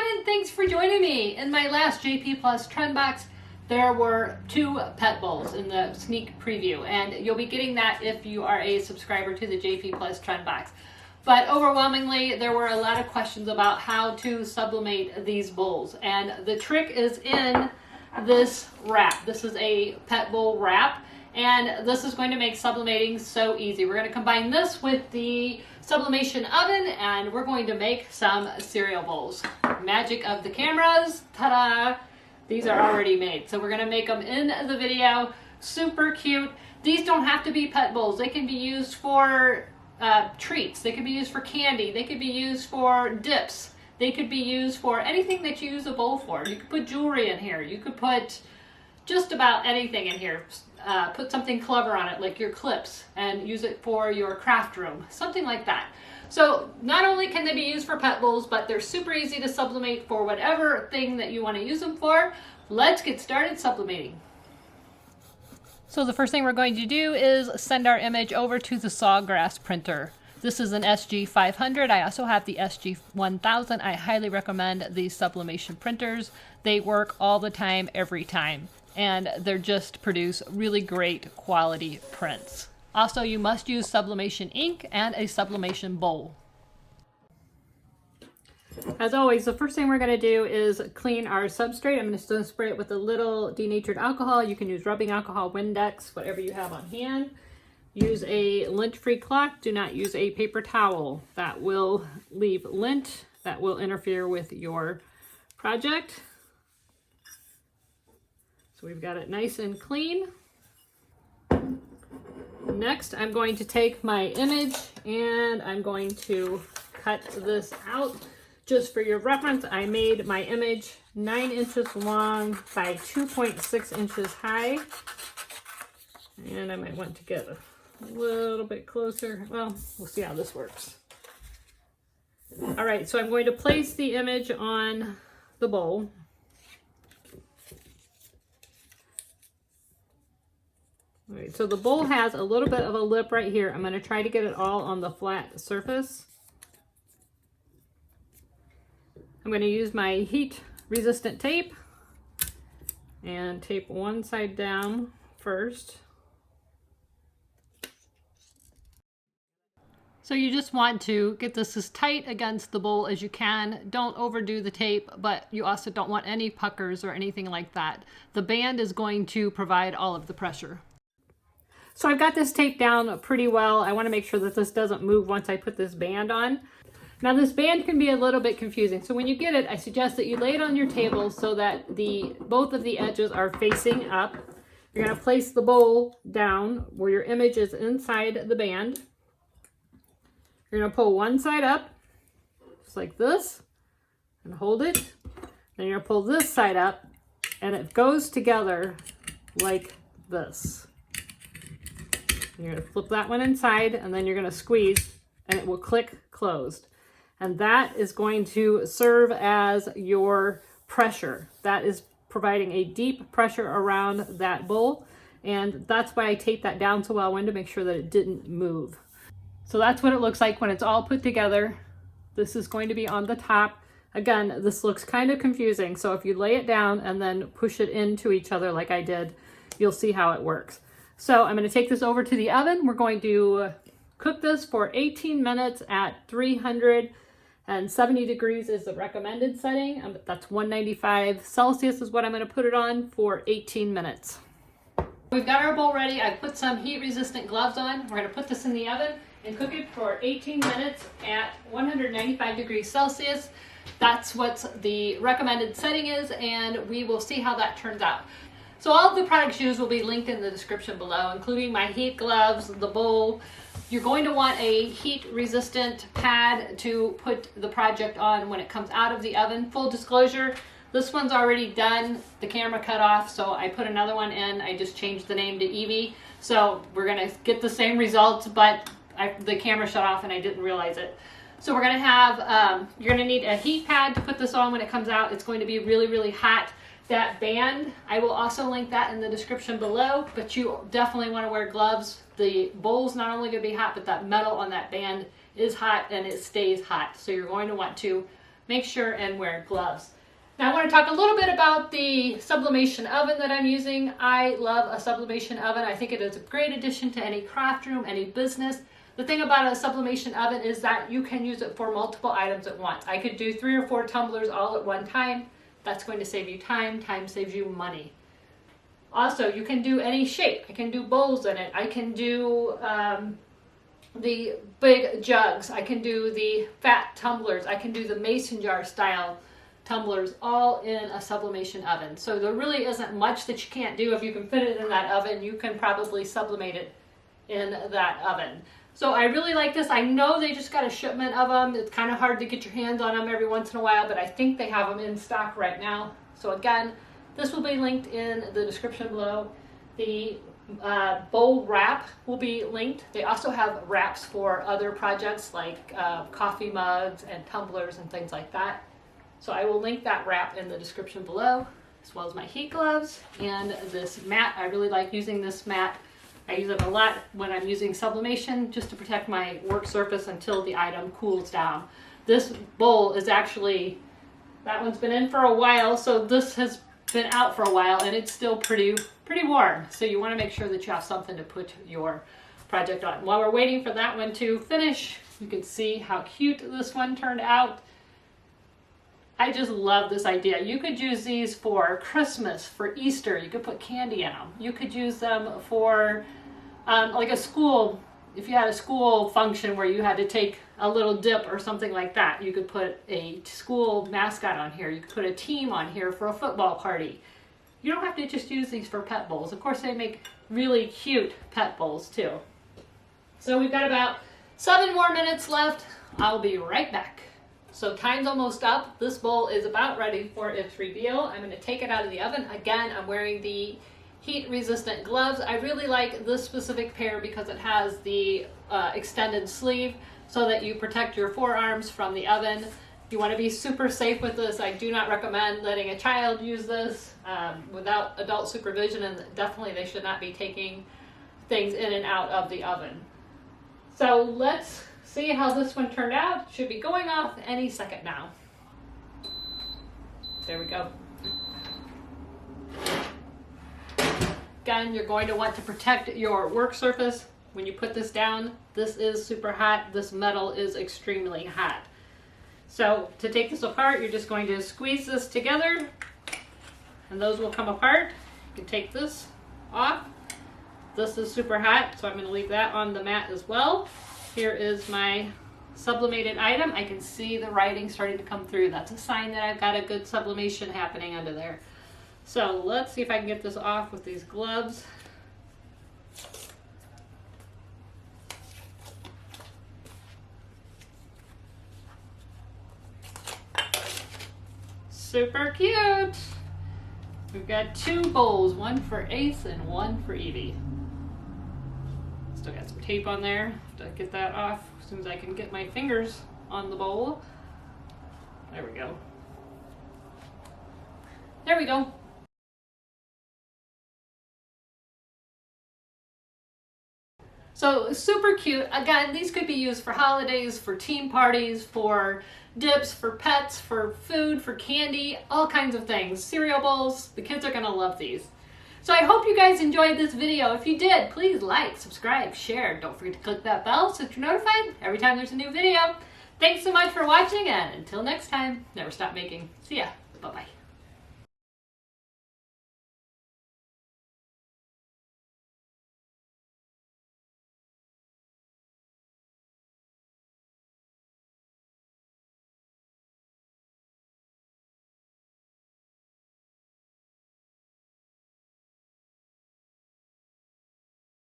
everyone, and thanks for joining me. In my last JP Plus Trend Box, there were 2 pet bowls in the sneak preview, and you'll be getting that if you are a subscriber to the JP Plus Trend Box. But overwhelmingly, there were a lot of questions about how to sublimate these bowls, and the trick is in this wrap. This is a pet bowl wrap, and this is going to make sublimating so easy. We're going to combine this with the sublimation oven, and we're going to make some cereal bowls. Magic of the cameras, ta-da! These are already made, so we're going to make them in the video. Super cute. These don't have to be pet bowls. They can be used for treats. They could be used for candy. They could be used for dips. They could be used for anything that you use a bowl for. You could put jewelry in here. You could put just about anything in here. Put something clever on it, like your clips, and use it for your craft room, something like that. So not only can they be used for pet bowls, but they're super easy to sublimate for whatever thing that you want to use them for. Let's get started sublimating. So the first thing we're going to do is send our image over to the Sawgrass printer. This is an SG500. I also have the SG1000. I highly recommend these sublimation printers. They work all the time, every time, and they're just produce really great quality prints. Also, you must use sublimation ink and a sublimation bowl. As always, the first thing we're going to do is clean our substrate. I'm just going to spray it with a little denatured alcohol. You can use rubbing alcohol, Windex, whatever you have on hand. Use a lint-free cloth. Do not use a paper towel. That will leave lint. That will interfere with your project. So we've got it nice and clean. Next, I'm going to take my image and I'm going to cut this out. Just for your reference, I made my image 9 inches long by 2.6 inches high. And I might want to get a little bit closer. Well, we'll see how this works. All right, so I'm going to place the image on the bowl. All right, so the bowl has a little bit of a lip right here. I'm going to try to get it all on the flat surface. I'm going to use my heat resistant tape and tape one side down first. So you just want to get this as tight against the bowl as you can. Don't overdo the tape, but you also don't want any puckers or anything like that. The band is going to provide all of the pressure. So I've got this taped down pretty well. I want to make sure that this doesn't move once I put this band on. Now this band can be a little bit confusing. So when you get it, I suggest that you lay it on your table so that both of the edges are facing up. You're going to place the bowl down where your image is inside the band. You're going to pull one side up, just like this, and hold it. Then you're going to pull this side up, and it goes together like this. You're going to flip that one inside, and then you're going to squeeze, and it will click closed. And that is going to serve as your pressure. That is providing a deep pressure around that bowl, and that's why I taped that down so well. I wanted to make sure that it didn't move. So that's what it looks like when it's all put together. This is going to be on the top. Again, this looks kind of confusing, so if you lay it down and then push it into each other like I did, you'll see how it works. So I'm going to take this over to the oven. We're going to cook this for 18 minutes at 370 degrees is the recommended setting. That's 195 Celsius is what I'm going to put it on for 18 minutes. We've got our bowl ready. I put some heat resistant gloves on. We're going to put this in the oven and cook it for 18 minutes at 195 degrees Celsius. That's what the recommended setting is, and we will see how that turns out. So all of the products used will be linked in the description below, including my heat gloves, the bowl. You're going to want a heat resistant pad to put the project on when it comes out of the oven. Full disclosure, this one's already done. The camera cut off, so I put another one in. I just changed the name to Evie. So we're gonna get the same results, but the camera shut off and I didn't realize it. So we're gonna have, you're gonna need a heat pad to put this on when it comes out. It's going to be really, really hot. That band, I will also link that in the description below, but you definitely want to wear gloves. The bowl's not only going to be hot, but that metal on that band is hot and it stays hot. So you're going to want to make sure and wear gloves. Now I want to talk a little bit about the sublimation oven that I'm using. I love a sublimation oven. I think it is a great addition to any craft room, any business. The thing about a sublimation oven is that you can use it for multiple items at once. I could do 3 or 4 tumblers all at one time. That's going to save you time. Time saves you money. Also, you can do any shape. I can do bowls in it. I can do the big jugs. I can do the fat tumblers. I can do the mason jar style tumblers, all in a sublimation oven. So there really isn't much that you can't do. If you can fit it in that oven, you can probably sublimate it in that oven. So I really like this. I know they just got a shipment of them. It's kind of hard to get your hands on them every once in a while, but I think they have them in stock right now. So again, this will be linked in the description below. The bowl wrap will be linked. They also have wraps for other projects like coffee mugs and tumblers and things like that. So I will link that wrap in the description below, as well as my heat gloves and this mat. I really like using this mat. I use it a lot when I'm using sublimation, just to protect my work surface until the item cools down. This bowl is actually, that one's been in for a while, so this has been out for a while and it's still pretty warm. So you want to make sure that you have something to put your project on. While we're waiting for that one to finish, you can see how cute this one turned out. I just love this idea. You could use these for Christmas, for Easter. You could put candy in them. You could use them for like a school, if you had a school function where you had to take a little dip or something like that. You could put a school mascot on here. You could put a team on here for a football party. You don't have to just use these for pet bowls. Of course, they make really cute pet bowls too. So we've got about 7 more minutes left. I'll be right back. So time's almost up. This bowl is about ready for its reveal. I'm going to take it out of the oven. Again, I'm wearing the heat resistant gloves. I really like this specific pair because it has the extended sleeve so that you protect your forearms from the oven. You want to be super safe with this. I do not recommend letting a child use this without adult supervision, and definitely they should not be taking things in and out of the oven. So let's see how this one turned out. Should be going off any second now. There we go. Again, you're going to want to protect your work surface when you put this down. This is super hot. This metal is extremely hot. So to take this apart, you're just going to squeeze this together and those will come apart. You can take this off. This is super hot, so I'm going to leave that on the mat as well. Here is my sublimated item. I can see the writing starting to come through. That's a sign that I've got a good sublimation happening under there. So let's see if I can get this off with these gloves. Super cute. We've got 2 bowls, one for Ace and one for Evie. Still got some tape on there to get that off as soon as I can get my fingers on the bowl. There we go. There we go. So super cute. Again, these could be used for holidays, for team parties, for dips, for pets, for food, for candy, all kinds of things. Cereal bowls. The kids are going to love these. So I hope you guys enjoyed this video. If you did, please like, subscribe, share. Don't forget to click that bell so that you're notified every time there's a new video. Thanks so much for watching, and until next time, never stop making. See ya. Bye-bye.